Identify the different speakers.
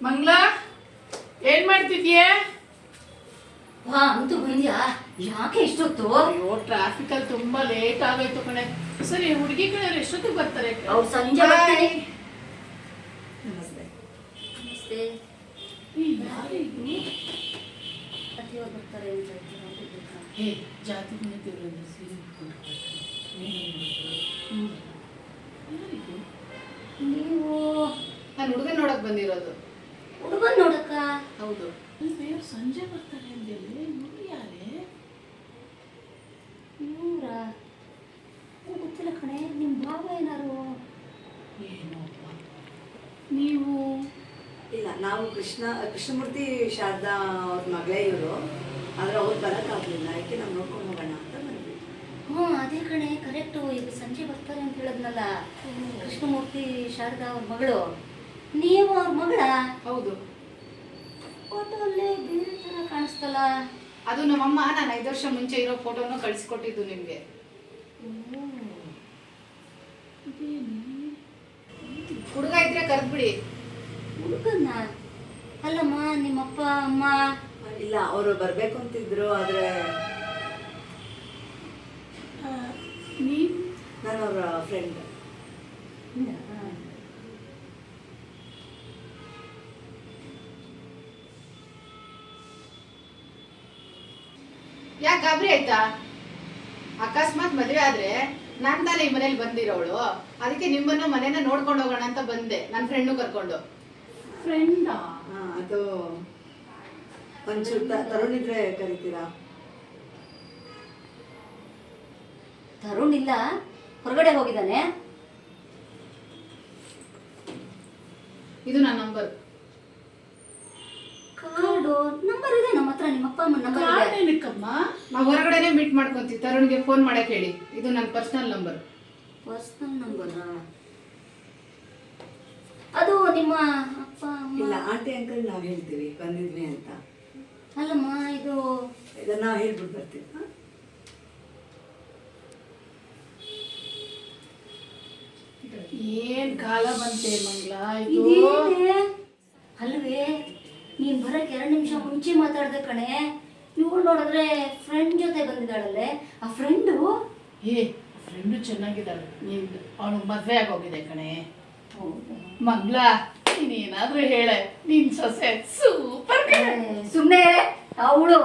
Speaker 1: ಮಂಗ್ಲ ಏನ್ ಮಾಡ್ತಿದ್ಯೆ?
Speaker 2: ವಾ ಅಂತೂ ಬಂದ್ಯಾ? ಯಾಕೆ ಇಷ್ಟೊತ್ತು?
Speaker 1: ಅಯ್ಯೋ ಟ್ರಾಫಿಕ್ ಅಲ್ಲಿ ತುಂಬಾ ಲೇಟ್ ಆಗೋಯ್ತು ಕಣೆ. ಸರಿ ಹುಡುಗಿ ಕಡೆಯವ್ರು ಎಷ್ಟೊತ್ತಿಗೆ ಬರ್ತಾರೆ?
Speaker 2: ಅವ್ರು ಸಂಜೆ ಬರ್ತಾರೆ.
Speaker 3: ನಮಸ್ತೆ.
Speaker 2: ನಮಸ್ತೆ. ಅತಿಯವ್ರು ಬರ್ತಾರೆ ಅಂತ
Speaker 1: ಹೇ ಜಾತಿ ಮನೆದೇವ್ರನ್ನ ಸೀರೆ ಉಟ್ಕೊಂಡು
Speaker 2: ನೀವು
Speaker 1: ನಾನು ಹುಡುಗನ್ ನೋಡಕ್ ಬಂದಿರೋದು.
Speaker 2: ಹುಡುಗನ್ ನೋಡಕ್ಕ?
Speaker 1: ಹೌದು. ದೇವ್ರು ಸಂಜೆ ಬರ್ತಾರೆ ಅಂದೇಳಿ ನೋಡಿ ಯಾರೇ?
Speaker 2: ಇವ್ರ ಗೊತ್ತಿಲ್ಲ ಕಣೆ. ನಿಮ್ಮ ಭಾವ ಏನಾರು?
Speaker 1: ಏನೋಪ್ಪ ನೀವು?
Speaker 3: ಇಲ್ಲ, ನಾವು ಕೃಷ್ಣಮೂರ್ತಿ ಶಾರದಾ ಅವ್ರ ಮಗಳೇ ಇವರು. ಆದ್ರೆ ಅವ್ರು ಬರೋಕ್ಕಾಗಲಿಲ್ಲ, ಯಾಕೆ ನಾವು ನೋಡ್ಕೊಂಡು ಹೋಗೋಣ ಅಂತ ಬಂದ್ವಿ.
Speaker 2: ಹ್ಞೂ ಅದೇ ಕಣೆ, ಕರೆಕ್ಟು. ಈಗ ಸಂಜೆ ಬರ್ತಾರೆ ಅಂತ ಹೇಳಿದ್ನಲ್ಲ, ಕೃಷ್ಣಮೂರ್ತಿ ಶಾರದಾ ಅವ್ರ ಮಗಳು. ನೀವು ಅವ್ರ ಮಗಳ?
Speaker 1: ಹೌದು.
Speaker 2: ಫೋಟೋಲ್ಲೇ ಬೇರೆ ಥರ ಕಾಣಿಸ್ತಲ್ಲ.
Speaker 1: ಅದು ನಮ್ಮಮ್ಮ ನಾನು 5 ವರ್ಷ ಮುಂಚೆ ಇರೋ ಫೋಟೋನ ಕಳಿಸ್ಕೊಟ್ಟಿದ್ದು ನಿಮ್ಗೆ. ಹುಡುಗ ಇದ್ರೆ ಕರೆದ್ಬಿಡಿ.
Speaker 2: ಹುಡುಗನ್ನ? ಅಲ್ಲಮ್ಮ, ನಿಮ್ಮಪ್ಪ ಅಮ್ಮ?
Speaker 3: ಇಲ್ಲ, ಅವರು ಬರಬೇಕು ಅಂತಿದ್ರು. ಆದರೆ
Speaker 1: ನೀವು?
Speaker 3: ನಾನು ಅವರ ಫ್ರೆಂಡ್.
Speaker 1: ಯಾಕೆ ಗಾಬರಿ ಆಯ್ತಾ? ಅಕಸ್ಮಾತ್ ಮದುವೆ ಆದ್ರೆ ನಾನ್ ತಾನೇ ಈ ಮನೇಲಿ ಬಂದಿರೋಳು. ಅದಕ್ಕೆ ನಿಮ್ಮನ್ನು ಮನೇನ ನೋಡ್ಕೊಂಡು ಹೋಗೋಣ ಅಂತ ಬಂದೆ, ನನ್ನ ಫ್ರೆಂಡು ಕರ್ಕೊಂಡು. ಫ್ರೆಂಡಾ?
Speaker 3: ಅದು ಒಂಚೂರು ತರುಣ್ ಇದ್ರೆ ಕರಿತೀರಾ?
Speaker 2: ತರುಣ್ ಇಲ್ಲ, ಹೊರಗಡೆ ಹೋಗಿದ್ದಾನೆ.
Speaker 1: ಇದು ನನ್ನ ನಂಬರ್.
Speaker 2: ಕಾರ್ಡು ನಂಬರ್ ಇದೆ ನಮ್ಮ ಹತ್ರ. ನಿಮ್ಮಪ್ಪ ಅಮ್ಮನ ನಂಬರ್ ಇದೆ.
Speaker 1: ಏನಕ್ಕಮ್ಮ? ನಾವು ಹೊರಗಡೆನೆ ಮೀಟ್ ಮಾಡ್ಕೊಂತೀವಿ. ತರುಣ್ಗೆ ಫೋನ್ ಮಾಡಕ್ ಹೇಳಿ. ಇದು ನನ್ನ ಪರ್ಸನಲ್ ನಂಬರ್.
Speaker 2: Personal number? ಅದು ನಿಮ್ಮ ಅಪ್ಪ ಅಮ್ಮ?
Speaker 3: ಇಲ್ಲ, ಆಂಟಿ ಅಂಕಲ್ ನಾವು ಹೇಳ್ತೀವಿ ಬಂದಿದ್ವಿ ಅಂತ.
Speaker 2: ಅಲ್ಲಮ್ಮ,
Speaker 3: ಇದನ್ನ ನಾವು ಹೇಳ್ಬಿಟ್ಟು ಬರ್ತೀವಿ.
Speaker 1: ಏನ್ ಕಾಲ ಬಂತೆ ಮಂಗ್ಲ ಇದು?
Speaker 2: ಇದೇನೆ? ಅಲ್ವೇ, ನೀನ್ ಬರಕ್ 2 ನಿಮಿಷ ಮುಂಚೆ ಮಾತಾಡ್ದೆ ಕಣೆ. ಇವಳು ನೋಡಿದ್ರೆ ಫ್ರೆಂಡ್ ಜೊತೆ ಬಂದಿದ್ದಾಳಲ್ಲೇ. ಆ ಫ್ರೆಂಡು?
Speaker 1: ಫ್ರೆಂಡು ಚೆನ್ನಾಗಿದ್ದಾಳೆ. ಅವಳು ಮದ್ವೆ ಆಗೋಗಿದೆ ಕಣೆ. ಮಂಗ್ಲ, ನೀನೇನಾದ್ರೂ ಹೇಳೆ, ನಿನ್ ಸೊಸೆ ಸೂಪರ್.
Speaker 2: ಸುಮ್ಮನೆ ಅವಳು